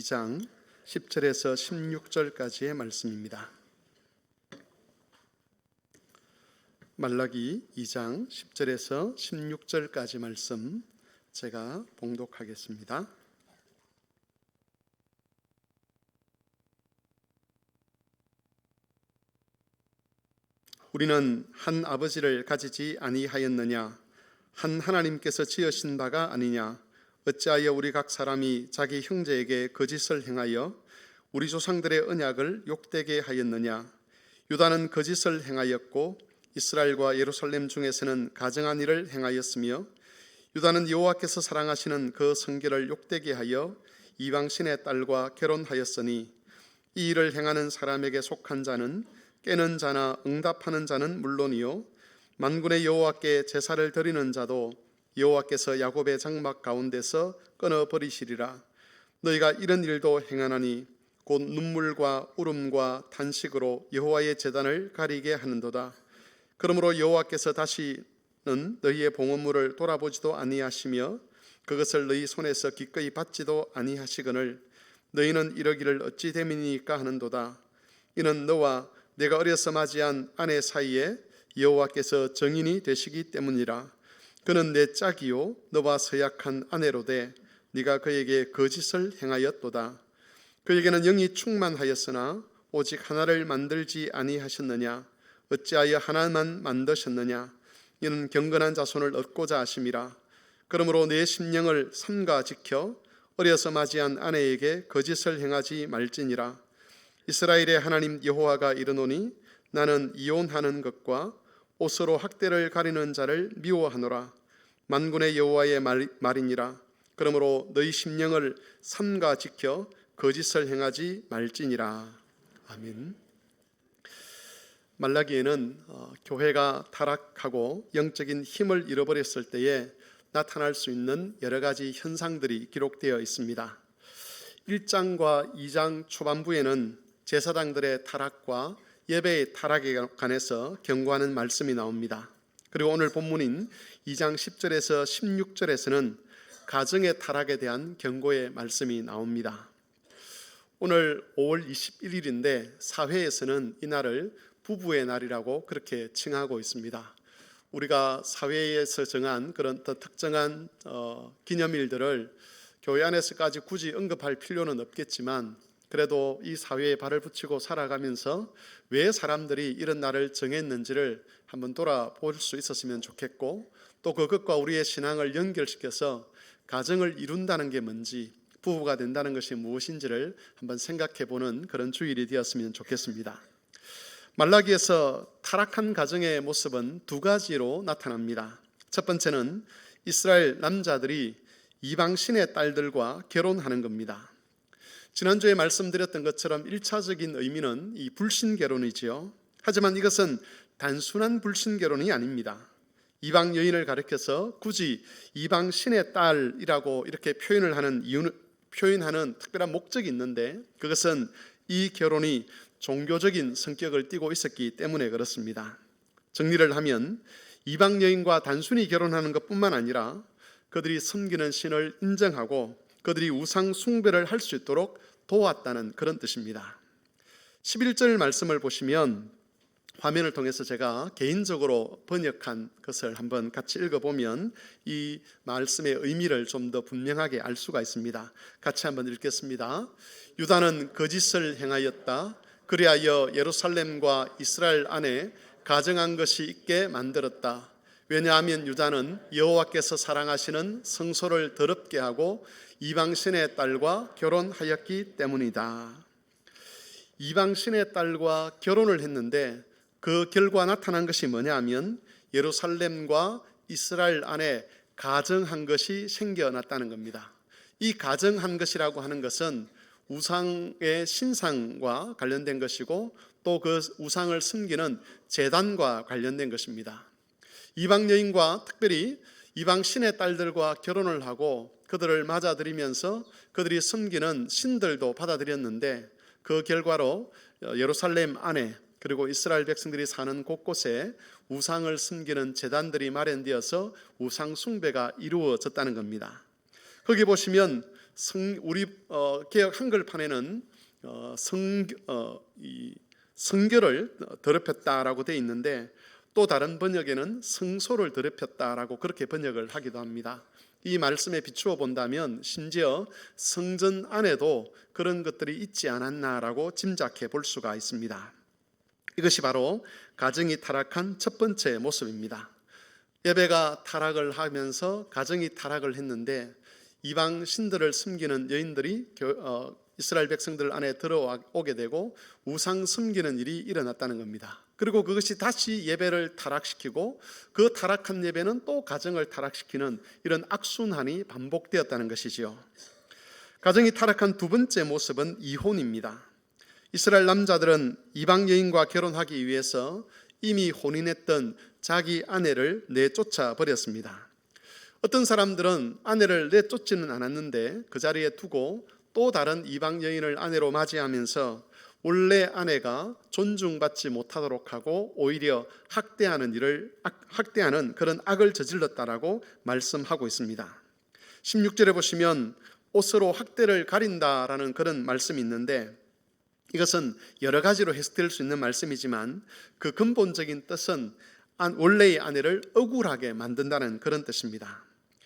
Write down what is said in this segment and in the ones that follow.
2장 10절에서 16절까지의 말씀입니다. 말라기 2장 10절에서 16절까지 말씀 제가 봉독하겠습니다. 우리는 한 아버지를 가지지 아니하였느냐? 한 하나님께서 지으신 바가 아니냐? 어찌하여 우리 각 사람이 자기 형제에게 거짓을 행하여 우리 조상들의 언약을 욕되게 하였느냐? 유다는 거짓을 행하였고 이스라엘과 예루살렘 중에서는 가증한 일을 행하였으며 유다는 여호와께서 사랑하시는 그 성결을 욕되게 하여 이방신의 딸과 결혼하였으니 이 일을 행하는 사람에게 속한 자는 깨는 자나 응답하는 자는 물론이요 만군의 여호와께 제사를 드리는 자도 여호와께서 야곱의 장막 가운데서 끊어버리시리라. 너희가 이런 일도 행하나니 곧 눈물과 울음과 탄식으로 여호와의 제단을 가리게 하는도다. 그러므로 여호와께서 다시는 너희의 봉헌물을 돌아보지도 아니하시며 그것을 너희 손에서 기꺼이 받지도 아니하시거늘 너희는 이러기를 어찌 됨이니까 하는도다. 이는 너와 내가 어려서 맞이한 아내 사이에 여호와께서 정인이 되시기 때문이라. 그는 내 짝이요 너와 서약한 아내로되 네가 그에게 거짓을 행하였도다. 그에게는 영이 충만하였으나 오직 하나를 만들지 아니하셨느냐? 어찌하여 하나만 만드셨느냐? 이는 경건한 자손을 얻고자 하심이라. 그러므로 내 심령을 삼가 지켜 어려서 맞이한 아내에게 거짓을 행하지 말지니라. 이스라엘의 하나님 여호와가 이르노니 나는 이혼하는 것과 옷으로 학대를 가리는 자를 미워하노라. 만군의 여호와의 말이니라. 그러므로 너희 심령을 삼가 지켜 거짓을 행하지 말지니라. 아멘. 말라기에는 교회가 타락하고 영적인 힘을 잃어버렸을 때에 나타날 수 있는 여러 가지 현상들이 기록되어 있습니다. 1장과 2장 초반부에는 제사장들의 타락과 예배의 타락에 관해서 경고하는 말씀이 나옵니다. 그리고 오늘 본문인 2장 10절에서 16절에서는 가정의 타락에 대한 경고의 말씀이 나옵니다. 오늘 5월 21일인데 사회에서는 이날을 부부의 날이라고 그렇게 칭하고 있습니다. 우리가 사회에서 정한 그런 특정한 기념일들을 교회 안에서까지 굳이 언급할 필요는 없겠지만 그래도 이 사회에 발을 붙이고 살아가면서 왜 사람들이 이런 날을 정했는지를 한번 돌아볼 수 있었으면 좋겠고 또 그것과 우리의 신앙을 연결시켜서 가정을 이룬다는 게 뭔지 부부가 된다는 것이 무엇인지를 한번 생각해 보는 그런 주일이 되었으면 좋겠습니다. 말라기에서 타락한 가정의 모습은 두 가지로 나타납니다. 첫 번째는 이스라엘 남자들이 이방신의 딸들과 결혼하는 겁니다. 지난주에 말씀드렸던 것처럼 1차적인 의미는 이 불신결혼이지요. 하지만 이것은 단순한 불신결혼이 아닙니다. 이방 여인을 가리켜서 굳이 이방신의 딸이라고 이렇게 표현하는 특별한 목적이 있는데 그것은 이 결혼이 종교적인 성격을 띠고 있었기 때문에 그렇습니다. 정리를 하면 이방 여인과 단순히 결혼하는 것뿐만 아니라 그들이 섬기는 신을 인정하고 그들이 우상 숭배를 할 수 있도록 도왔다는 그런 뜻입니다. 11절 말씀을 보시면 화면을 통해서 제가 개인적으로 번역한 것을 한번 같이 읽어보면 이 말씀의 의미를 좀 더 분명하게 알 수가 있습니다. 같이 한번 읽겠습니다. 유다는 거짓을 행하였다. 그리하여 예루살렘과 이스라엘 안에 가증한 것이 있게 만들었다. 왜냐하면 유다는 여호와께서 사랑하시는 성소를 더럽게 하고 이방신의 딸과 결혼하였기 때문이다. 이방신의 딸과 결혼을 했는데 그 결과 나타난 것이 뭐냐 하면 예루살렘과 이스라엘 안에 가증한 것이 생겨났다는 겁니다. 이 가증한 것이라고 하는 것은 우상의 신상과 관련된 것이고 또 그 우상을 섬기는 제단과 관련된 것입니다. 이방 여인과 특별히 이방 신의 딸들과 결혼을 하고 그들을 맞아들이면서 그들이 섬기는 신들도 받아들였는데 그 결과로 예루살렘 안에 그리고 이스라엘 백성들이 사는 곳곳에 우상을 섬기는 제단들이 마련되어서 우상 숭배가 이루어졌다는 겁니다. 거기 보시면 우리 개역 한글판에는 성결을 더럽혔다라고 되어 있는데, 또 다른 번역에는 성소를 더럽혔다라고 그렇게 번역을 하기도 합니다. 이 말씀에 비추어 본다면 심지어 성전 안에도 그런 것들이 있지 않았나라고 짐작해 볼 수가 있습니다. 이것이 바로 가정이 타락한 첫 번째 모습입니다. 예배가 타락을 하면서 가정이 타락을 했는데, 이방 신들을 섬기는 여인들이 이스라엘 백성들 안에 들어오게 되고 우상 섬기는 일이 일어났다는 겁니다. 그리고 그것이 다시 예배를 타락시키고 그 타락한 예배는 또 가정을 타락시키는 이런 악순환이 반복되었다는 것이지요. 가정이 타락한 두 번째 모습은 이혼입니다. 이스라엘 남자들은 이방 여인과 결혼하기 위해서 이미 혼인했던 자기 아내를 내쫓아 버렸습니다. 어떤 사람들은 아내를 내쫓지는 않았는데 그 자리에 두고 또 다른 이방 여인을 아내로 맞이하면서 원래 아내가 존중받지 못하도록 하고 오히려 학대하는 그런 악을 저질렀다라고 말씀하고 있습니다. 16절에 보시면 옷으로 학대를 가린다라는 그런 말씀이 있는데, 이것은 여러 가지로 해석될 수 있는 말씀이지만 그 근본적인 뜻은 원래의 아내를 억울하게 만든다는 그런 뜻입니다.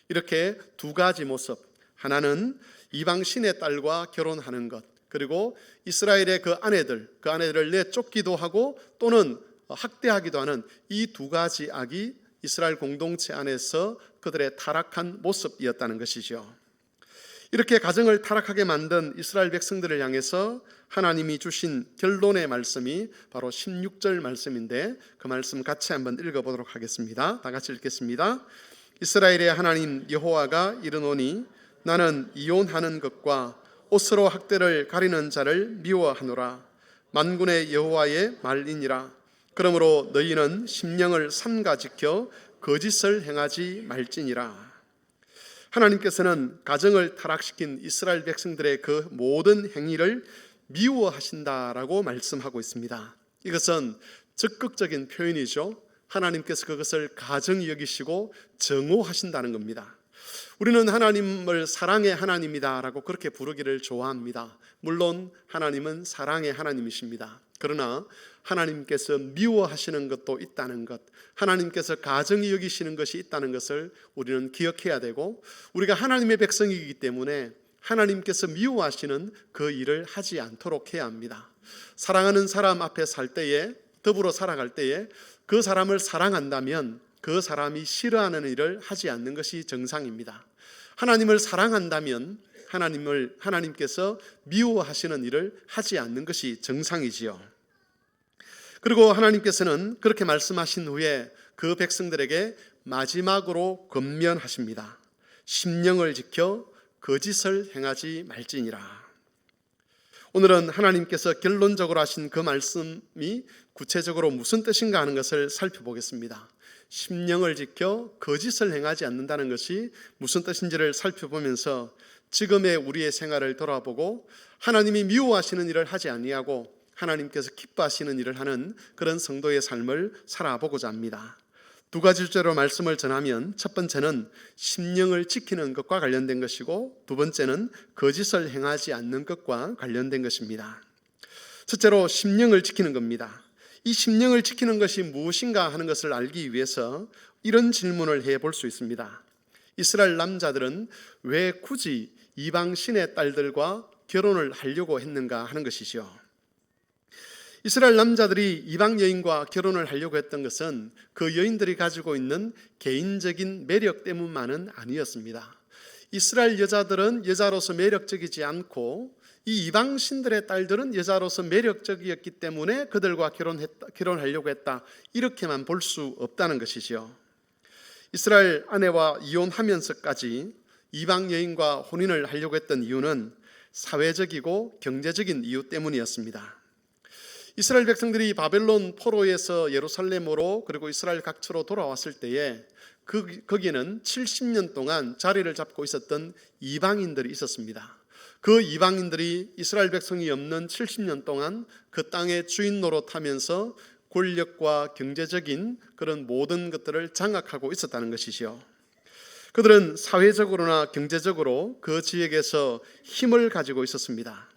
이렇게 두 가지 모습, 하나는 이방 신의 딸과 결혼하는 것, 그리고 이스라엘의 그 아내들을 내쫓기도 하고 또는 학대하기도 하는 이 두 가지 악이 이스라엘 공동체 안에서 그들의 타락한 모습이었다는 것이죠. 이렇게 가정을 타락하게 만든 이스라엘 백성들을 향해서 하나님이 주신 결론의 말씀이 바로 16절 말씀인데, 그 말씀 같이 한번 읽어보도록 하겠습니다. 다 같이 읽겠습니다. 이스라엘의 하나님 여호와가 이르노니 나는 이혼하는 것과 옷으로 학대를 가리는 자를 미워하노라. 만군의 여호와의 말이니라. 그러므로 너희는 심령을 삼가 지켜 거짓을 행하지 말지니라. 하나님께서는 가정을 타락시킨 이스라엘 백성들의 그 모든 행위를 미워하신다라고 말씀하고 있습니다. 이것은 적극적인 표현이죠. 하나님께서 그것을 가정히 여기시고 정오하신다는 겁니다. 우리는 하나님을 사랑의 하나님이다라고 그렇게 부르기를 좋아합니다. 물론 하나님은 사랑의 하나님이십니다. 그러나 하나님께서 미워하시는 것도 있다는 것, 하나님께서 가정히 여기시는 것이 있다는 것을 우리는 기억해야 되고, 우리가 하나님의 백성이기 때문에 하나님께서 미워하시는 그 일을 하지 않도록 해야 합니다. 사랑하는 사람 앞에 살 때에, 더불어 살아갈 때에 그 사람을 사랑한다면 그 사람이 싫어하는 일을 하지 않는 것이 정상입니다. 하나님을 사랑한다면 하나님께서 미워하시는 일을 하지 않는 것이 정상이지요. 그리고 하나님께서는 그렇게 말씀하신 후에 그 백성들에게 마지막으로 권면하십니다. 심령을 지켜 거짓을 행하지 말지니라. 오늘은 하나님께서 결론적으로 하신 그 말씀이 구체적으로 무슨 뜻인가 하는 것을 살펴보겠습니다. 심령을 지켜 거짓을 행하지 않는다는 것이 무슨 뜻인지를 살펴보면서 지금의 우리의 생활을 돌아보고 하나님이 미워하시는 일을 하지 아니하고 하나님께서 기뻐하시는 일을 하는 그런 성도의 삶을 살아보고자 합니다. 두 가지 주제로 말씀을 전하면, 첫 번째는 심령을 지키는 것과 관련된 것이고, 두 번째는 거짓을 행하지 않는 것과 관련된 것입니다. 첫째로 심령을 지키는 겁니다. 이 심령을 지키는 것이 무엇인가 하는 것을 알기 위해서 이런 질문을 해볼 수 있습니다. 이스라엘 남자들은 왜 굳이 이방 신의 딸들과 결혼을 하려고 했는가 하는 것이죠. 이스라엘 남자들이 이방 여인과 결혼을 하려고 했던 것은 그 여인들이 가지고 있는 개인적인 매력 때문만은 아니었습니다. 이스라엘 여자들은 여자로서 매력적이지 않고 이 이방 신들의 딸들은 여자로서 매력적이었기 때문에 그들과 결혼하려고 했다, 이렇게만 볼 수 없다는 것이죠. 이스라엘 아내와 이혼하면서까지 이방 여인과 혼인을 하려고 했던 이유는 사회적이고 경제적인 이유 때문이었습니다. 이스라엘 백성들이 바벨론 포로에서 예루살렘으로 그리고 이스라엘 각처로 돌아왔을 때에 거기는 70년 동안 자리를 잡고 있었던 이방인들이 있었습니다. 그 이방인들이 이스라엘 백성이 없는 70년 동안 그 땅의 주인 노릇하면서 권력과 경제적인 그런 모든 것들을 장악하고 있었다는 것이죠. 그들은 사회적으로나 경제적으로 그 지역에서 힘을 가지고 있었습니다.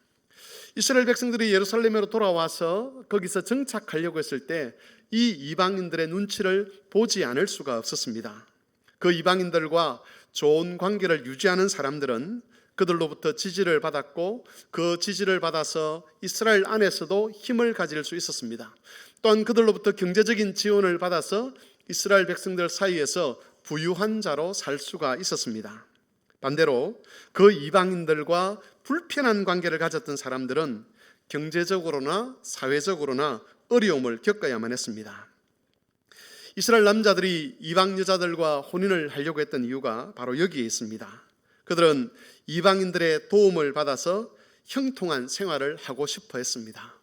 이스라엘 백성들이 예루살렘으로 돌아와서 거기서 정착하려고 했을 때 이 이방인들의 눈치를 보지 않을 수가 없었습니다. 그 이방인들과 좋은 관계를 유지하는 사람들은 그들로부터 지지를 받았고 그 지지를 받아서 이스라엘 안에서도 힘을 가질 수 있었습니다. 또한 그들로부터 경제적인 지원을 받아서 이스라엘 백성들 사이에서 부유한 자로 살 수가 있었습니다. 반대로 그 이방인들과 불편한 관계를 가졌던 사람들은 경제적으로나 사회적으로나 어려움을 겪어야만 했습니다. 이스라엘 남자들이 이방 여자들과 혼인을 하려고 했던 이유가 바로 여기에 있습니다. 그들은 이방인들의 도움을 받아서 형통한 생활을 하고 싶어 했습니다.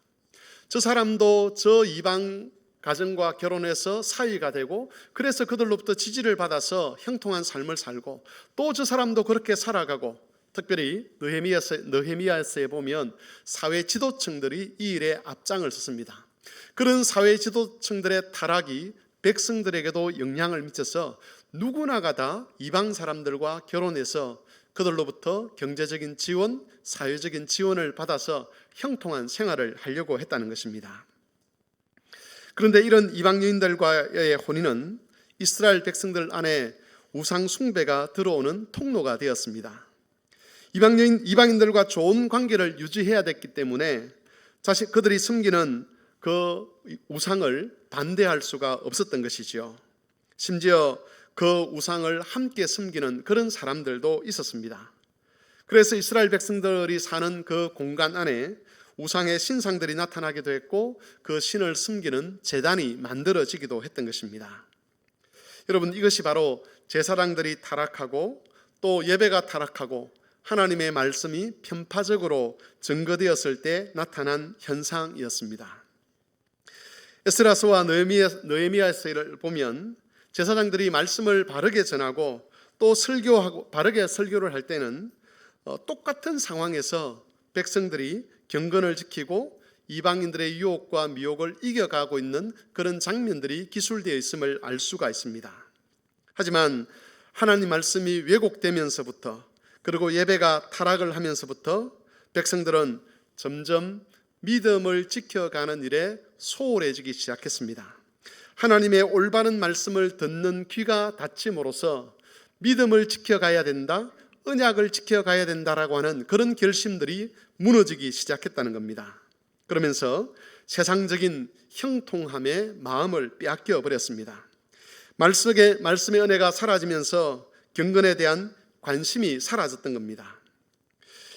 저 사람도 저 이방 가정과 결혼해서 사위가 되고 그래서 그들로부터 지지를 받아서 형통한 삶을 살고 또 저 사람도 그렇게 살아가고, 특별히 느헤미야서에 보면 사회 지도층들이 이 일에 앞장을 섰습니다. 그런 사회 지도층들의 타락이 백성들에게도 영향을 미쳐서 누구나가 다 이방 사람들과 결혼해서 그들로부터 경제적인 지원, 사회적인 지원을 받아서 형통한 생활을 하려고 했다는 것입니다. 그런데 이런 이방 여인들과의 혼인은 이스라엘 백성들 안에 우상 숭배가 들어오는 통로가 되었습니다. 이방인들과 좋은 관계를 유지해야 됐기 때문에 그들이 섬기는 그 우상을 반대할 수가 없었던 것이지요. 심지어 그 우상을 함께 섬기는 그런 사람들도 있었습니다. 그래서 이스라엘 백성들이 사는 그 공간 안에 우상의 신상들이 나타나기도 했고 그 신을 섬기는 제단이 만들어지기도 했던 것입니다. 여러분, 이것이 바로 제사장들이 타락하고 또 예배가 타락하고 하나님의 말씀이 편파적으로 증거되었을 때 나타난 현상이었습니다. 에스라서와 느헤미야서를 보면 제사장들이 말씀을 바르게 전하고 또 바르게 설교를 할 때는 똑같은 상황에서 백성들이 경건을 지키고 이방인들의 유혹과 미혹을 이겨가고 있는 그런 장면들이 기술되어 있음을 알 수가 있습니다. 하지만 하나님 말씀이 왜곡되면서부터, 그리고 예배가 타락을 하면서부터 백성들은 점점 믿음을 지켜가는 일에 소홀해지기 시작했습니다. 하나님의 올바른 말씀을 듣는 귀가 닫힘으로써 믿음을 지켜가야 된다, 언약을 지켜가야 된다라고 하는 그런 결심들이 무너지기 시작했다는 겁니다. 그러면서 세상적인 형통함에 마음을 빼앗겨 버렸습니다. 말씀의 은혜가 사라지면서 경건에 대한 관심이 사라졌던 겁니다.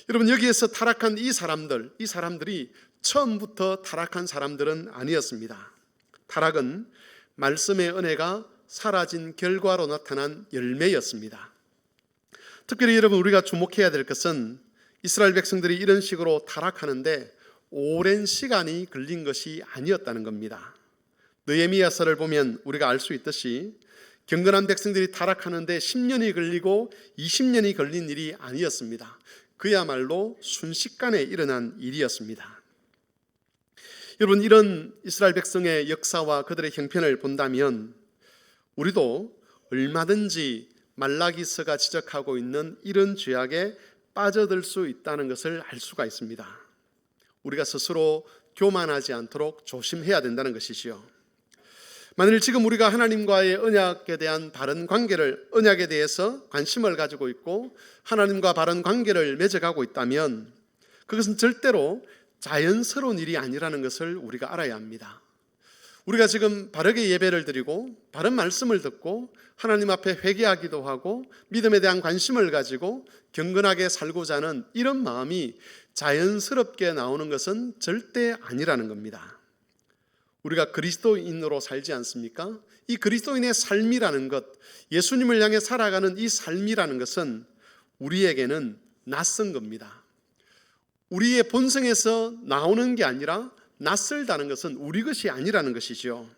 여러분, 여기에서 타락한 이 사람들이 처음부터 타락한 사람들은 아니었습니다. 타락은 말씀의 은혜가 사라진 결과로 나타난 열매였습니다. 특별히 여러분, 우리가 주목해야 될 것은 이스라엘 백성들이 이런 식으로 타락하는데 오랜 시간이 걸린 것이 아니었다는 겁니다. 느헤미야서를 보면 우리가 알 수 있듯이 경건한 백성들이 타락하는데 10년이 걸리고 20년이 걸린 일이 아니었습니다. 그야말로 순식간에 일어난 일이었습니다. 여러분, 이런 이스라엘 백성의 역사와 그들의 형편을 본다면 우리도 얼마든지 말라기서가 지적하고 있는 이런 죄악에 빠져들 수 있다는 것을 알 수가 있습니다. 우리가 스스로 교만하지 않도록 조심해야 된다는 것이지요. 만일 지금 우리가 하나님과의 언약에 대한 바른 언약에 대해서 관심을 가지고 있고 하나님과 바른 관계를 맺어가고 있다면 그것은 절대로 자연스러운 일이 아니라는 것을 우리가 알아야 합니다. 우리가 지금 바르게 예배를 드리고 바른 말씀을 듣고 하나님 앞에 회개하기도 하고 믿음에 대한 관심을 가지고 경건하게 살고자 하는 이런 마음이 자연스럽게 나오는 것은 절대 아니라는 겁니다. 우리가 그리스도인으로 살지 않습니까? 이 그리스도인의 삶이라는 것, 예수님을 향해 살아가는 이 삶이라는 것은 우리에게는 낯선 겁니다. 우리의 본성에서 나오는 게 아니라 낯설다는 것은 우리 것이 아니라는 것이죠.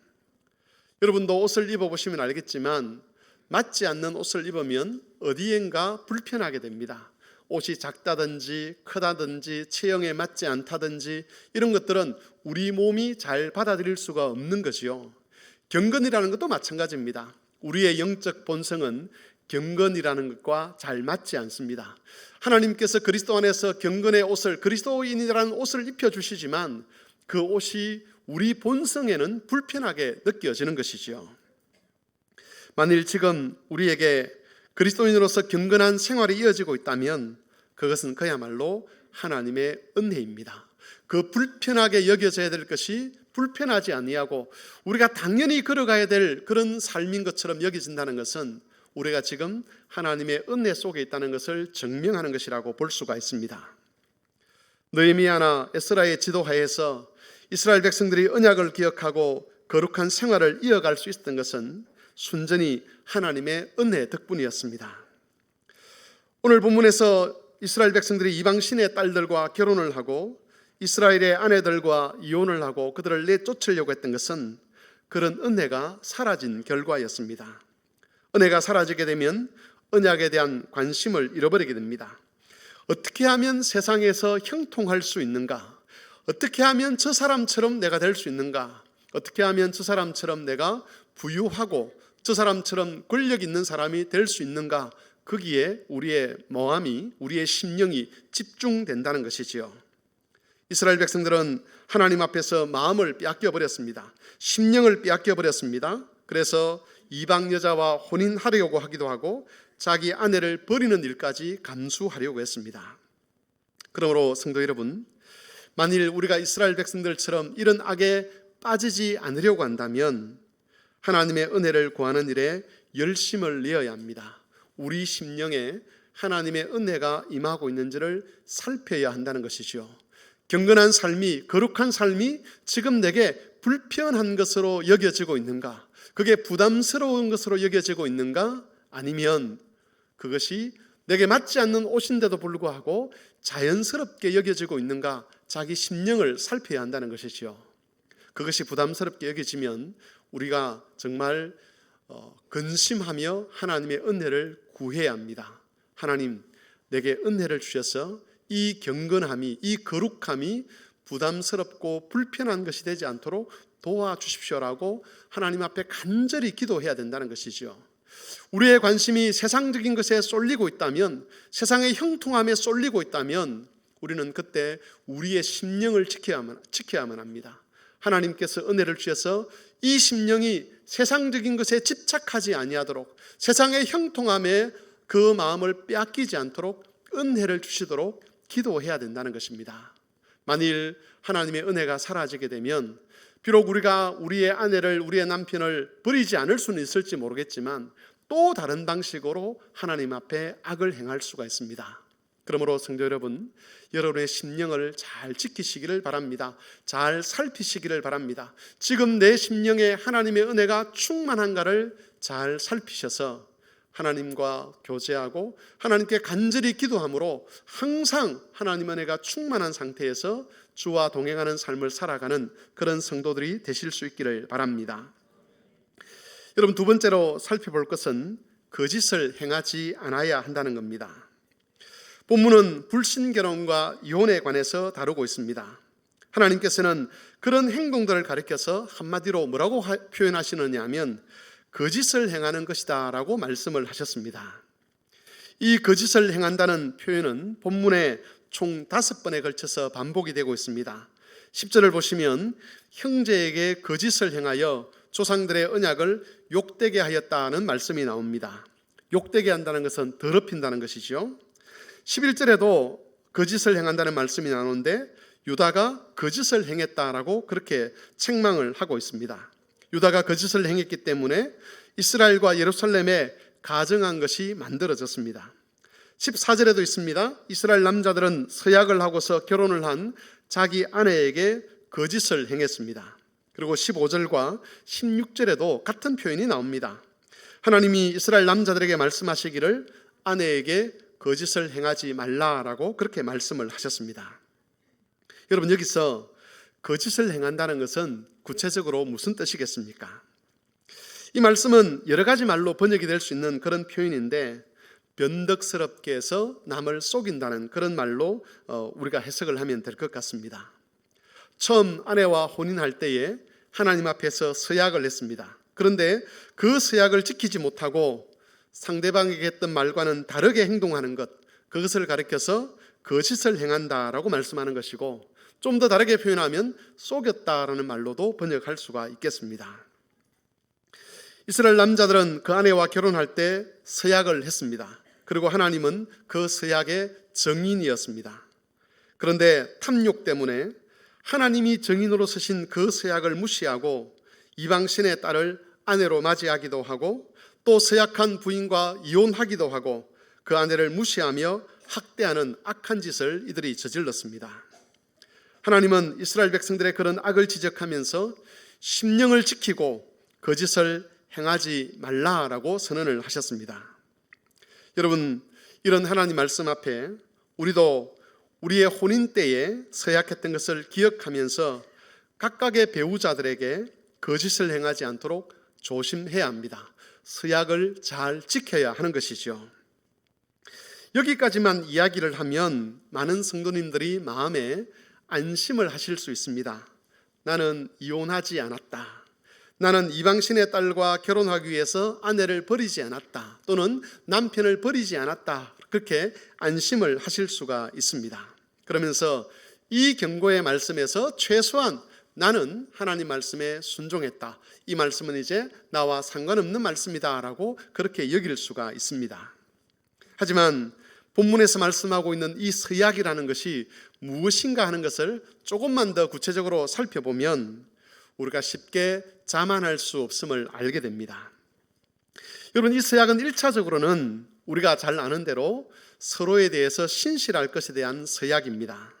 여러분도 옷을 입어보시면 알겠지만 맞지 않는 옷을 입으면 어디엔가 불편하게 됩니다. 옷이 작다든지 크다든지 체형에 맞지 않다든지 이런 것들은 우리 몸이 잘 받아들일 수가 없는 것이요. 경건이라는 것도 마찬가지입니다. 우리의 영적 본성은 경건이라는 것과 잘 맞지 않습니다. 하나님께서 그리스도 안에서 경건의 옷을, 그리스도인이라는 옷을 입혀주시지만 그 옷이 우리 본성에는 불편하게 느껴지는 것이지요. 만일 지금 우리에게 그리스도인으로서 경건한 생활이 이어지고 있다면 그것은 그야말로 하나님의 은혜입니다. 그 불편하게 여겨져야 될 것이 불편하지 아니하고 우리가 당연히 걸어가야 될 그런 삶인 것처럼 여겨진다는 것은 우리가 지금 하나님의 은혜 속에 있다는 것을 증명하는 것이라고 볼 수가 있습니다. 느헤미야나 에스라의 지도하에서 이스라엘 백성들이 언약을 기억하고 거룩한 생활을 이어갈 수 있었던 것은 순전히 하나님의 은혜 덕분이었습니다. 오늘 본문에서 이스라엘 백성들이 이방 신의 딸들과 결혼을 하고 이스라엘의 아내들과 이혼을 하고 그들을 내쫓으려고 했던 것은 그런 은혜가 사라진 결과였습니다. 은혜가 사라지게 되면 언약에 대한 관심을 잃어버리게 됩니다. 어떻게 하면 세상에서 형통할 수 있는가? 어떻게 하면 저 사람처럼 내가 될 수 있는가? 어떻게 하면 저 사람처럼 내가 부유하고 저 사람처럼 권력 있는 사람이 될 수 있는가? 거기에 우리의 마음이, 우리의 심령이 집중된다는 것이지요. 이스라엘 백성들은 하나님 앞에서 마음을 빼앗겨 버렸습니다. 심령을 빼앗겨 버렸습니다. 그래서 이방 여자와 혼인하려고 하기도 하고 자기 아내를 버리는 일까지 감수하려고 했습니다. 그러므로 성도 여러분, 만일 우리가 이스라엘 백성들처럼 이런 악에 빠지지 않으려고 한다면 하나님의 은혜를 구하는 일에 열심을 내어야 합니다. 우리 심령에 하나님의 은혜가 임하고 있는지를 살펴야 한다는 것이죠. 경건한 삶이, 거룩한 삶이 지금 내게 불편한 것으로 여겨지고 있는가? 그게 부담스러운 것으로 여겨지고 있는가? 아니면 그것이 내게 맞지 않는 옷인데도 불구하고 자연스럽게 여겨지고 있는가? 자기 심령을 살펴야 한다는 것이지요. 그것이 부담스럽게 여겨지면 우리가 정말 근심하며 하나님의 은혜를 구해야 합니다. 하나님, 내게 은혜를 주셔서 이 경건함이, 이 거룩함이 부담스럽고 불편한 것이 되지 않도록 도와주십시오라고 하나님 앞에 간절히 기도해야 된다는 것이죠. 우리의 관심이 세상적인 것에 쏠리고 있다면, 세상의 형통함에 쏠리고 있다면 우리는 그때 우리의 심령을 지켜야만 합니다. 하나님께서 은혜를 주셔서 이 심령이 세상적인 것에 집착하지 아니하도록, 세상의 형통함에 그 마음을 빼앗기지 않도록 은혜를 주시도록 기도해야 된다는 것입니다. 만일 하나님의 은혜가 사라지게 되면 비록 우리가 우리의 아내를, 우리의 남편을 버리지 않을 수는 있을지 모르겠지만 또 다른 방식으로 하나님 앞에 악을 행할 수가 있습니다. 그러므로 성도 여러분, 여러분의 심령을 잘 지키시기를 바랍니다. 잘 살피시기를 바랍니다. 지금 내 심령에 하나님의 은혜가 충만한가를 잘 살피셔서 하나님과 교제하고 하나님께 간절히 기도함으로 항상 하나님의 은혜가 충만한 상태에서 주와 동행하는 삶을 살아가는 그런 성도들이 되실 수 있기를 바랍니다. 여러분, 두 번째로 살펴볼 것은 거짓을 행하지 않아야 한다는 겁니다. 본문은 불신결혼과 이혼에 관해서 다루고 있습니다. 하나님께서는 그런 행동들을 가리켜서 한마디로 뭐라고 표현하시느냐 하면 거짓을 행하는 것이다 라고 말씀을 하셨습니다. 이 거짓을 행한다는 표현은 본문에 총 5번에 걸쳐서 반복이 되고 있습니다. 10절을 보시면 형제에게 거짓을 행하여 조상들의 언약을 욕되게 하였다는 말씀이 나옵니다. 욕되게 한다는 것은 더럽힌다는 것이죠. 11절에도 거짓을 행한다는 말씀이 나오는데 유다가 거짓을 행했다라고 그렇게 책망을 하고 있습니다. 유다가 거짓을 행했기 때문에 이스라엘과 예루살렘에 가증한 것이 만들어졌습니다. 14절에도 있습니다. 이스라엘 남자들은 서약을 하고서 결혼을 한 자기 아내에게 거짓을 행했습니다. 그리고 15절과 16절에도 같은 표현이 나옵니다. 하나님이 이스라엘 남자들에게 말씀하시기를 아내에게 거짓을 행하지 말라라고 그렇게 말씀을 하셨습니다. 여러분, 여기서 거짓을 행한다는 것은 구체적으로 무슨 뜻이겠습니까? 이 말씀은 여러 가지 말로 번역이 될 수 있는 그런 표현인데 변덕스럽게 해서 남을 속인다는 그런 말로 우리가 해석을 하면 될 것 같습니다. 처음 아내와 혼인할 때에 하나님 앞에서 서약을 했습니다. 그런데 그 서약을 지키지 못하고 상대방에게 했던 말과는 다르게 행동하는 것, 그것을 가리켜서 거짓을 행한다라고 말씀하는 것이고, 좀 더 다르게 표현하면 속였다라는 말로도 번역할 수가 있겠습니다. 이스라엘 남자들은 그 아내와 결혼할 때 서약을 했습니다. 그리고 하나님은 그 서약의 증인이었습니다. 그런데 탐욕 때문에 하나님이 증인으로 서신 그 서약을 무시하고 이방신의 딸을 아내로 맞이하기도 하고, 또 서약한 부인과 이혼하기도 하고 그 아내를 무시하며 학대하는 악한 짓을 이들이 저질렀습니다. 하나님은 이스라엘 백성들의 그런 악을 지적하면서 심령을 지키고 거짓을 행하지 말라라고 선언을 하셨습니다. 여러분, 이런 하나님 말씀 앞에 우리도 우리의 혼인 때에 서약했던 것을 기억하면서 각각의 배우자들에게 거짓을 행하지 않도록 조심해야 합니다. 서약을 잘 지켜야 하는 것이죠. 여기까지만 이야기를 하면 많은 성도님들이 마음에 안심을 하실 수 있습니다. 나는 이혼하지 않았다. 나는 이방신의 딸과 결혼하기 위해서 아내를 버리지 않았다. 또는 남편을 버리지 않았다. 그렇게 안심을 하실 수가 있습니다. 그러면서 이 경고의 말씀에서 최소한 나는 하나님 말씀에 순종했다. 이 말씀은 이제 나와 상관없는 말씀이다 라고 그렇게 여길 수가 있습니다. 하지만 본문에서 말씀하고 있는 이 서약이라는 것이 무엇인가 하는 것을 조금만 더 구체적으로 살펴보면 우리가 쉽게 자만할 수 없음을 알게 됩니다. 여러분, 이 서약은 1차적으로는 우리가 잘 아는 대로 서로에 대해서 신실할 것에 대한 서약입니다.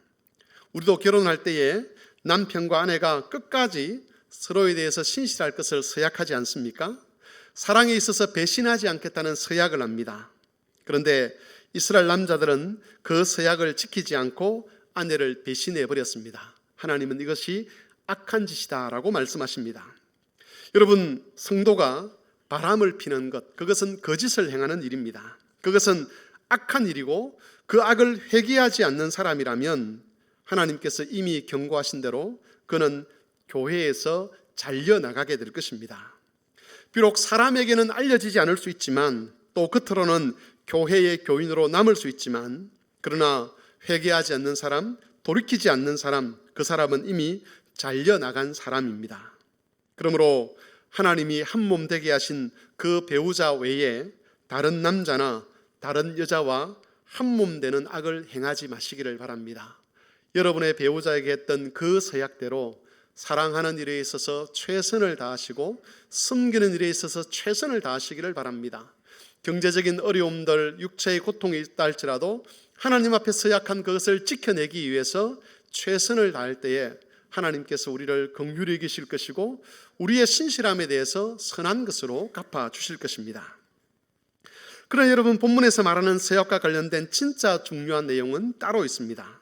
우리도 결혼할 때에 남편과 아내가 끝까지 서로에 대해서 신실할 것을 서약하지 않습니까? 사랑에 있어서 배신하지 않겠다는 서약을 합니다. 그런데 이스라엘 남자들은 그 서약을 지키지 않고 아내를 배신해 버렸습니다. 하나님은 이것이 악한 짓이다라고 말씀하십니다. 여러분, 성도가 바람을 피는 것, 그것은 거짓을 행하는 일입니다. 그것은 악한 일이고 그 악을 회개하지 않는 사람이라면 하나님께서 이미 경고하신 대로 그는 교회에서 잘려나가게 될 것입니다. 비록 사람에게는 알려지지 않을 수 있지만, 또 겉으로는 교회의 교인으로 남을 수 있지만, 그러나 회개하지 않는 사람, 돌이키지 않는 사람, 그 사람은 이미 잘려나간 사람입니다. 그러므로 하나님이 한 몸 되게 하신 그 배우자 외에 다른 남자나 다른 여자와 한 몸 되는 악을 행하지 마시기를 바랍니다. 여러분의 배우자에게 했던 그 서약대로 사랑하는 일에 있어서 최선을 다하시고 섬기는 일에 있어서 최선을 다하시기를 바랍니다. 경제적인 어려움들, 육체의 고통이 있다 할지라도 하나님 앞에 서약한 그것을 지켜내기 위해서 최선을 다할 때에 하나님께서 우리를 긍휼히 여기실 것이고 우리의 신실함에 대해서 선한 것으로 갚아주실 것입니다. 그러나 여러분, 본문에서 말하는 서약과 관련된 진짜 중요한 내용은 따로 있습니다.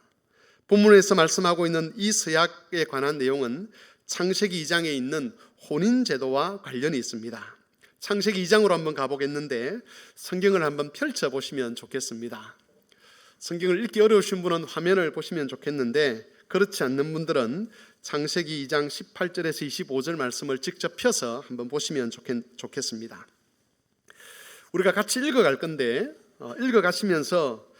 본문에서 말씀하고 있는 이 서약에 관한 내용은 창세기 2장에 있는 혼인제도와 관련이 있습니다. 창세기 2장으로 한번 가보겠는데 성경을 한번 펼쳐보시면 좋겠습니다. 성경을 읽기 어려우신 분은 화면을 보시면 좋겠는데, 그렇지 않는 분들은 창세기 2장 18절에서 25절 말씀을 직접 펴서 한번 보시면 좋겠습니다. 우리가 같이 읽어갈 건데 읽어가시면서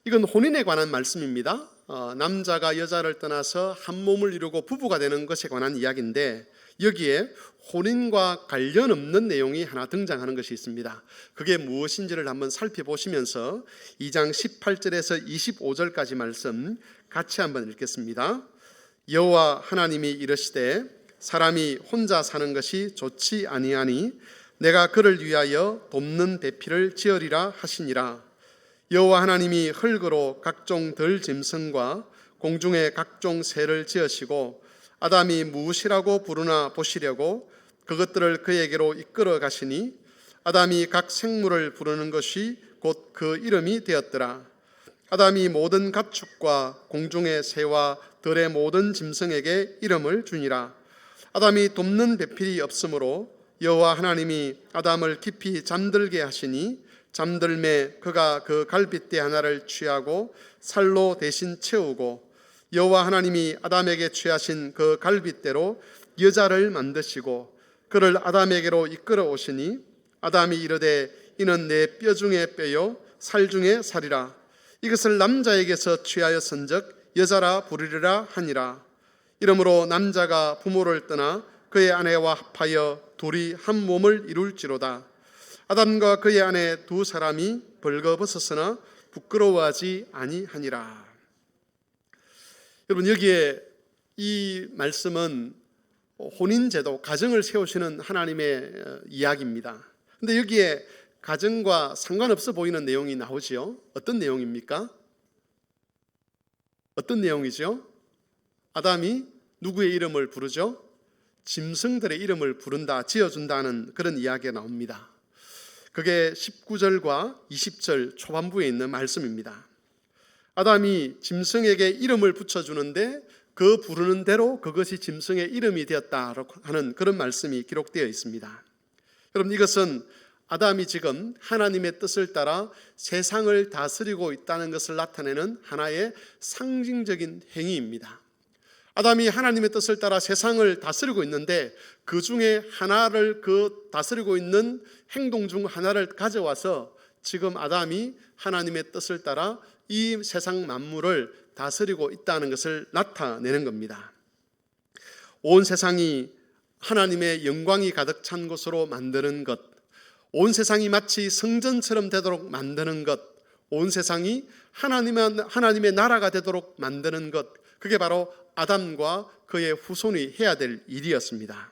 이건 혼인에 관한 말씀입니다. 남자가 여자를 떠나서 한 몸을 이루고 부부가 되는 것에 관한 이야기인데, 여기에 혼인과 관련 없는 내용이 하나 등장하는 것이 있습니다. 그게 무엇인지를 한번 살펴보시면서 2장 18절에서 25절까지 말씀 같이 한번 읽겠습니다. 여호와 하나님이 이르시되 사람이 혼자 사는 것이 좋지 아니하니 내가 그를 위하여 돕는 배필을 지으리라 하시니라. 여호와 하나님이 흙으로 각종 들 짐승과 공중의 각종 새를 지으시고 아담이 무엇이라고 부르나 보시려고 그것들을 그에게로 이끌어 가시니 아담이 각 생물을 부르는 것이 곧 그 이름이 되었더라. 아담이 모든 가축과 공중의 새와 들의 모든 짐승에게 이름을 주니라. 아담이 돕는 배필이 없으므로 여호와 하나님이 아담을 깊이 잠들게 하시니 잠들매 그가 그 갈빗대 하나를 취하고 살로 대신 채우고 여호와 하나님이 아담에게 취하신 그 갈빗대로 여자를 만드시고 그를 아담에게로 이끌어 오시니 아담이 이르되 이는 내 뼈 중에 뼈요 살 중에 살이라. 이것을 남자에게서 취하여 선적 여자라 부르리라 하니라. 이러므로 남자가 부모를 떠나 그의 아내와 합하여 둘이 한 몸을 이룰지로다. 아담과 그의 아내 두 사람이 벌거벗었으나 부끄러워하지 아니하니라. 여러분, 여기에 이 말씀은 혼인제도, 가정을 세우시는 하나님의 이야기입니다. 근데 여기에 가정과 상관없어 보이는 내용이 나오지요. 어떤 내용입니까? 어떤 내용이죠? 아담이 누구의 이름을 부르죠? 짐승들의 이름을 부른다, 지어준다는 그런 이야기가 나옵니다. 그게 19절과 20절 초반부에 있는 말씀입니다. 아담이 짐승에게 이름을 붙여주는데 그 부르는 대로 그것이 짐승의 이름이 되었다라고 하는 그런 말씀이 기록되어 있습니다. 여러분, 이것은 아담이 지금 하나님의 뜻을 따라 세상을 다스리고 있다는 것을 나타내는 하나의 상징적인 행위입니다. 아담이 하나님의 뜻을 따라 세상을 다스리고 있는데 그 중에 하나를, 그 다스리고 있는 행동 중 하나를 가져와서 지금 아담이 하나님의 뜻을 따라 이 세상 만물을 다스리고 있다는 것을 나타내는 겁니다. 온 세상이 하나님의 영광이 가득 찬 곳으로 만드는 것, 온 세상이 마치 성전처럼 되도록 만드는 것, 온 세상이 하나님의 나라가 되도록 만드는 것, 그게 바로 아담과 그의 후손이 해야 될 일이었습니다.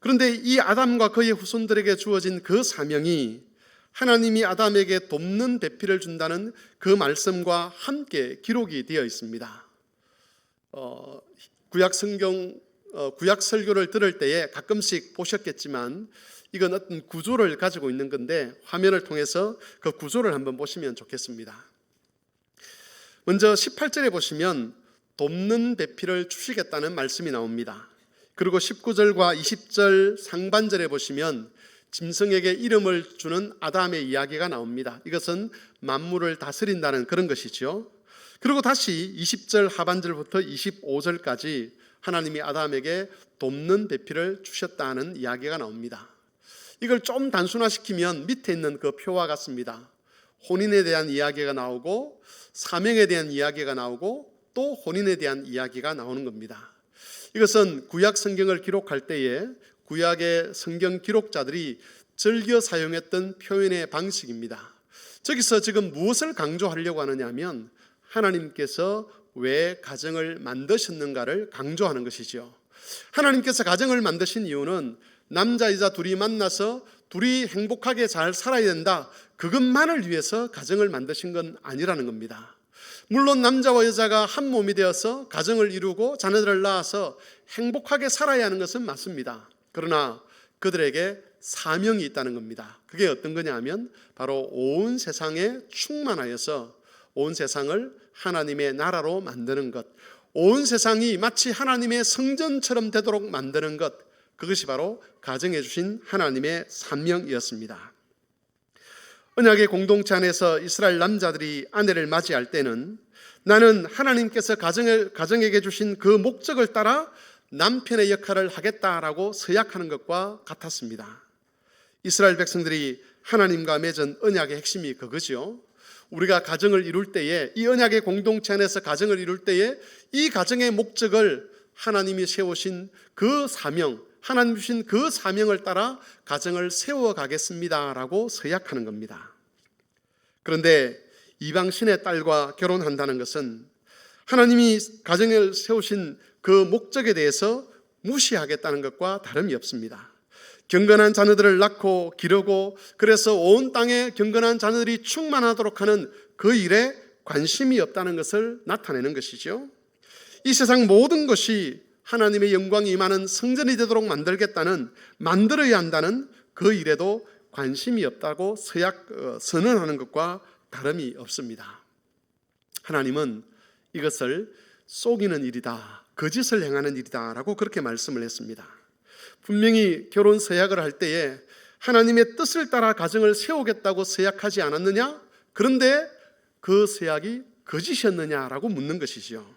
그런데 이 아담과 그의 후손들에게 주어진 그 사명이 하나님이 아담에게 돕는 배필을 준다는 그 말씀과 함께 기록이 되어 있습니다. 구약 설교를 들을 때에 가끔씩 보셨겠지만 이건 어떤 구조를 가지고 있는 건데 화면을 통해서 그 구조를 한번 보시면 좋겠습니다. 먼저 18절에 보시면 돕는 배필을 주시겠다는 말씀이 나옵니다. 그리고 19절과 20절 상반절에 보시면 짐승에게 이름을 주는 아담의 이야기가 나옵니다. 이것은 만물을 다스린다는 그런 것이죠. 그리고 다시 20절 하반절부터 25절까지 하나님이 아담에게 돕는 배필을 주셨다는 이야기가 나옵니다. 이걸 좀 단순화시키면 밑에 있는 그 표와 같습니다. 혼인에 대한 이야기가 나오고 사명에 대한 이야기가 나오고 또 혼인에 대한 이야기가 나오는 겁니다. 이것은 구약 성경을 기록할 때에 구약의 성경 기록자들이 즐겨 사용했던 표현의 방식입니다. 저기서 지금 무엇을 강조하려고 하느냐 하면 하나님께서 왜 가정을 만드셨는가를 강조하는 것이죠. 하나님께서 가정을 만드신 이유는 남자 여자 둘이 만나서 둘이 행복하게 잘 살아야 된다, 그것만을 위해서 가정을 만드신 건 아니라는 겁니다. 물론 남자와 여자가 한 몸이 되어서 가정을 이루고 자녀들을 낳아서 행복하게 살아야 하는 것은 맞습니다. 그러나 그들에게 사명이 있다는 겁니다. 그게 어떤 거냐 하면 바로 온 세상에 충만하여서 온 세상을 하나님의 나라로 만드는 것, 온 세상이 마치 하나님의 성전처럼 되도록 만드는 것, 그것이 바로 가정해 주신 하나님의 사명이었습니다. 언약의 공동체 안에서 이스라엘 남자들이 아내를 맞이할 때는 나는 하나님께서 가정에게 주신 그 목적을 따라 남편의 역할을 하겠다라고 서약하는 것과 같았습니다. 이스라엘 백성들이 하나님과 맺은 언약의 핵심이 그거죠. 우리가 가정을 이룰 때에, 이 언약의 공동체 안에서 가정을 이룰 때에 이 가정의 목적을 하나님이 세우신 그 사명, 하나님 주신 그 사명을 따라 가정을 세워가겠습니다라고 서약하는 겁니다. 그런데 이방신의 딸과 결혼한다는 것은 하나님이 가정을 세우신 그 목적에 대해서 무시하겠다는 것과 다름이 없습니다. 경건한 자녀들을 낳고 기르고 그래서 온 땅에 경건한 자녀들이 충만하도록 하는 그 일에 관심이 없다는 것을 나타내는 것이죠. 이 세상 모든 것이 하나님의 영광이 임하는 성전이 되도록 만들어야 한다는 그 일에도 관심이 없다고 선언하는 것과 다름이 없습니다. 하나님은 이것을 속이는 일이다, 거짓을 행하는 일이다 라고 그렇게 말씀을 했습니다. 분명히 결혼 서약을 할 때에 하나님의 뜻을 따라 가정을 세우겠다고 서약하지 않았느냐? 그런데 그 서약이 거짓이었느냐라고 묻는 것이죠.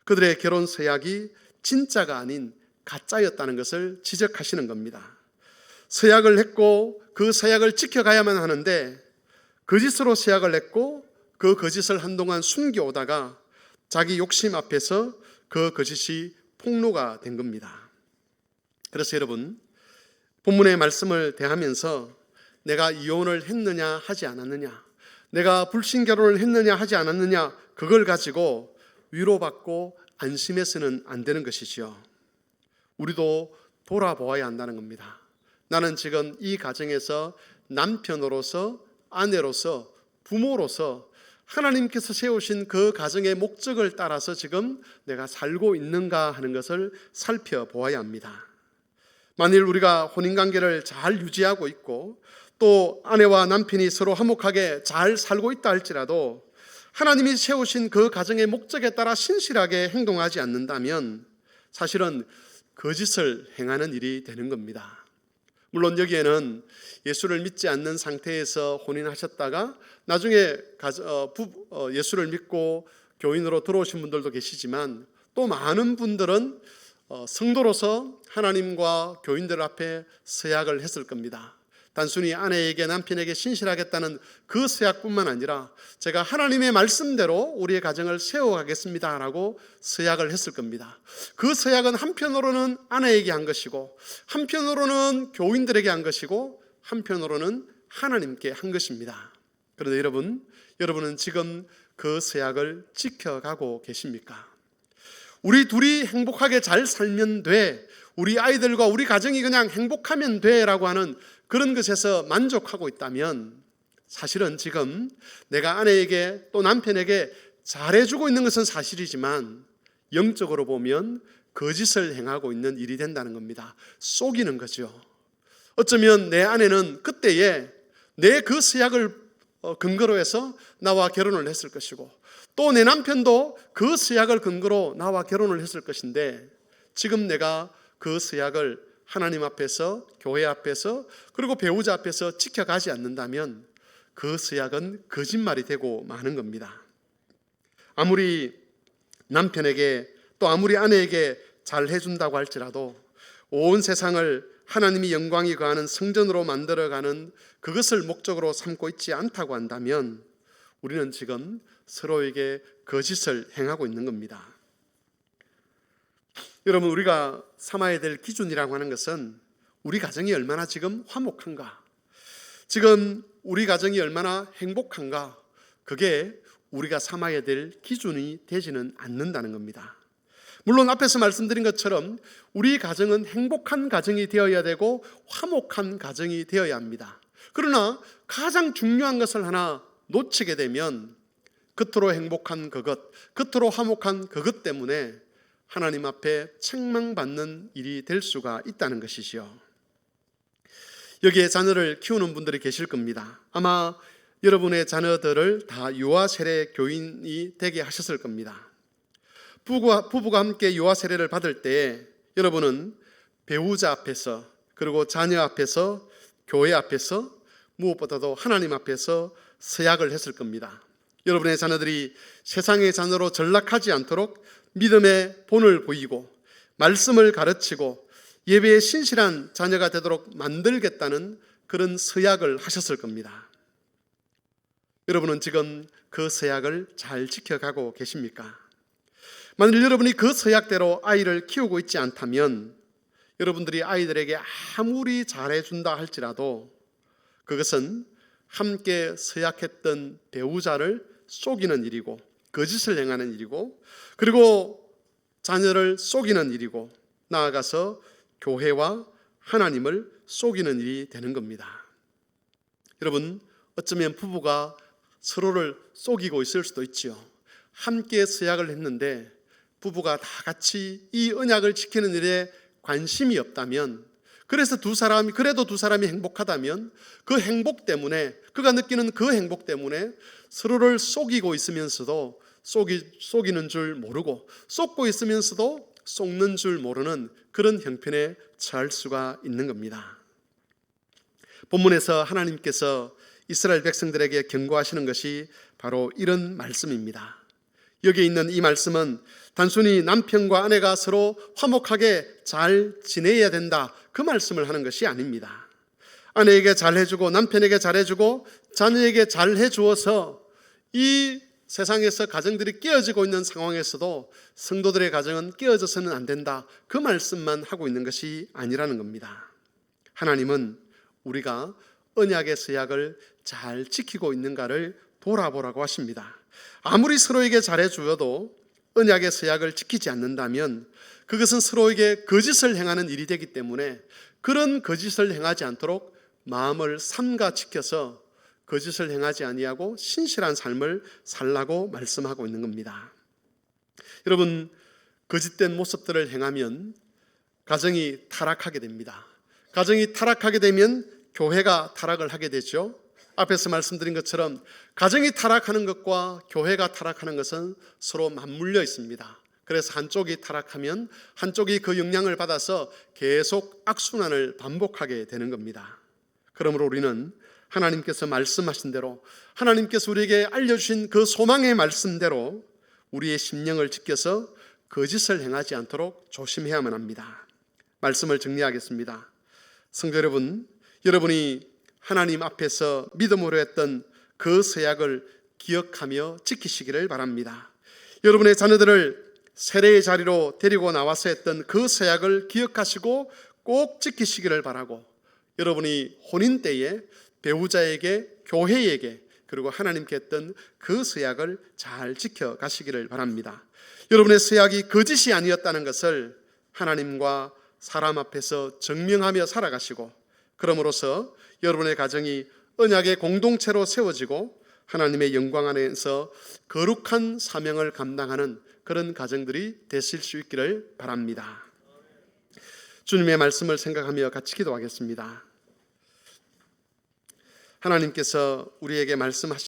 그들의 결혼 서약이 진짜가 아닌 가짜였다는 것을 지적하시는 겁니다. 서약을 했고 그 서약을 지켜가야만 하는데 거짓으로 서약을 냈고 그 거짓을 한동안 숨겨오다가 자기 욕심 앞에서 그 거짓이 폭로가 된 겁니다. 그래서 여러분, 본문의 말씀을 대하면서 내가 이혼을 했느냐 하지 않았느냐, 내가 불신결혼을 했느냐 하지 않았느냐, 그걸 가지고 위로받고 안심해서는 안 되는 것이지요. 우리도 돌아보아야 한다는 겁니다. 나는 지금 이 가정에서 남편으로서, 아내로서, 부모로서 하나님께서 세우신 그 가정의 목적을 따라서 지금 내가 살고 있는가 하는 것을 살펴보아야 합니다. 만일 우리가 혼인관계를 잘 유지하고 있고 또 아내와 남편이 서로 화목하게 잘 살고 있다 할지라도 하나님이 세우신 그 가정의 목적에 따라 신실하게 행동하지 않는다면 사실은 거짓을 행하는 일이 되는 겁니다. 물론 여기에는 예수를 믿지 않는 상태에서 혼인하셨다가 나중에 예수를 믿고 교인으로 들어오신 분들도 계시지만 또 많은 분들은 성도로서 하나님과 교인들 앞에 서약을 했을 겁니다. 단순히 아내에게 남편에게 신실하겠다는 그 서약뿐만 아니라 제가 하나님의 말씀대로 우리의 가정을 세워가겠습니다 라고 서약을 했을 겁니다. 그 서약은 한편으로는 아내에게 한 것이고 한편으로는 교인들에게 한 것이고 한편으로는 하나님께 한 것입니다. 그런데 여러분은 지금 그 서약을 지켜가고 계십니까? 우리 둘이 행복하게 잘 살면 돼, 우리 아이들과 우리 가정이 그냥 행복하면 돼 라고 하는 그런 것에서 만족하고 있다면 사실은 지금 내가 아내에게 또 남편에게 잘해주고 있는 것은 사실이지만 영적으로 보면 거짓을 행하고 있는 일이 된다는 겁니다. 속이는 거죠. 어쩌면 내 아내는 그때에 내 그 서약을 근거로 해서 나와 결혼을 했을 것이고 또 내 남편도 그 서약을 근거로 나와 결혼을 했을 것인데 지금 내가 그 서약을 하나님 앞에서, 교회 앞에서, 그리고 배우자 앞에서 지켜가지 않는다면 그 서약은 거짓말이 되고 마는 겁니다. 아무리 남편에게 또 아무리 아내에게 잘 해준다고 할지라도 온 세상을 하나님이 영광이 거하는 성전으로 만들어가는 그것을 목적으로 삼고 있지 않다고 한다면 우리는 지금 서로에게 거짓을 행하고 있는 겁니다. 여러분, 우리가 삼아야 될 기준이라고 하는 것은 우리 가정이 얼마나 지금 화목한가, 지금 우리 가정이 얼마나 행복한가, 그게 우리가 삼아야 될 기준이 되지는 않는다는 겁니다. 물론 앞에서 말씀드린 것처럼 우리 가정은 행복한 가정이 되어야 되고 화목한 가정이 되어야 합니다. 그러나 가장 중요한 것을 하나 놓치게 되면 겉으로 행복한 그것, 겉으로 화목한 그것 때문에 하나님 앞에 책망받는 일이 될 수가 있다는 것이지요. 여기에 자녀를 키우는 분들이 계실 겁니다. 아마 여러분의 자녀들을 다 유아 세례 교인이 되게 하셨을 겁니다. 부부가 함께 유아 세례를 받을 때 여러분은 배우자 앞에서, 그리고 자녀 앞에서, 교회 앞에서, 무엇보다도 하나님 앞에서 서약을 했을 겁니다. 여러분의 자녀들이 세상의 자녀로 전락하지 않도록 믿음의 본을 보이고 말씀을 가르치고 예배에 신실한 자녀가 되도록 만들겠다는 그런 서약을 하셨을 겁니다. 여러분은 지금 그 서약을 잘 지켜가고 계십니까? 만일 여러분이 그 서약대로 아이를 키우고 있지 않다면 여러분들이 아이들에게 아무리 잘해준다 할지라도 그것은 함께 서약했던 배우자를 속이는 일이고 거짓을 행하는 일이고 그리고 자녀를 속이는 일이고 나아가서 교회와 하나님을 속이는 일이 되는 겁니다. 여러분, 어쩌면 부부가 서로를 속이고 있을 수도 있지요. 함께 서약을 했는데 부부가 다 같이 이 언약을 지키는 일에 관심이 없다면, 그래서 그래도 두 사람이 행복하다면 그 행복 때문에, 그가 느끼는 그 행복 때문에 서로를 속이고 있으면서도 속이는 줄 모르고 속고 있으면서도 속는 줄 모르는 그런 형편에 처할 수가 있는 겁니다. 본문에서 하나님께서 이스라엘 백성들에게 경고하시는 것이 바로 이런 말씀입니다. 여기에 있는 이 말씀은 단순히 남편과 아내가 서로 화목하게 잘 지내야 된다, 그 말씀을 하는 것이 아닙니다. 아내에게 잘해주고 남편에게 잘해주고 자녀에게 잘해주어서 이 세상에서 가정들이 깨어지고 있는 상황에서도 성도들의 가정은 깨어져서는 안 된다, 그 말씀만 하고 있는 것이 아니라는 겁니다. 하나님은 우리가 언약의 서약을 잘 지키고 있는가를 돌아보라고 하십니다. 아무리 서로에게 잘해주어도 언약의 서약을 지키지 않는다면 그것은 서로에게 거짓을 행하는 일이 되기 때문에 그런 거짓을 행하지 않도록 마음을 삼가 지켜서 거짓을 행하지 아니하고 신실한 삶을 살라고 말씀하고 있는 겁니다. 여러분, 거짓된 모습들을 행하면 가정이 타락하게 됩니다. 가정이 타락하게 되면 교회가 타락을 하게 되죠. 앞에서 말씀드린 것처럼 가정이 타락하는 것과 교회가 타락하는 것은 서로 맞물려 있습니다. 그래서 한쪽이 타락하면 한쪽이 그 영향을 받아서 계속 악순환을 반복하게 되는 겁니다. 그러므로 우리는 하나님께서 말씀하신 대로, 하나님께서 우리에게 알려주신 그 소망의 말씀대로 우리의 심령을 지켜서 거짓을 행하지 않도록 조심해야만 합니다. 말씀을 정리하겠습니다. 성도 여러분, 여러분이 하나님 앞에서 믿음으로 했던 그 서약을 기억하며 지키시기를 바랍니다. 여러분의 자녀들을 세례의 자리로 데리고 나와서 했던 그 서약을 기억하시고 꼭 지키시기를 바라고, 여러분이 혼인 때에 배우자에게, 교회에게, 그리고 하나님께 했던 그 서약을 잘 지켜가시기를 바랍니다. 여러분의 서약이 거짓이 아니었다는 것을 하나님과 사람 앞에서 증명하며 살아가시고, 그러므로서 여러분의 가정이 언약의 공동체로 세워지고 하나님의 영광 안에서 거룩한 사명을 감당하는 그런 가정들이 되실 수 있기를 바랍니다. 주님의 말씀을 생각하며 같이 기도하겠습니다. 하나님께서 우리에게 말씀하신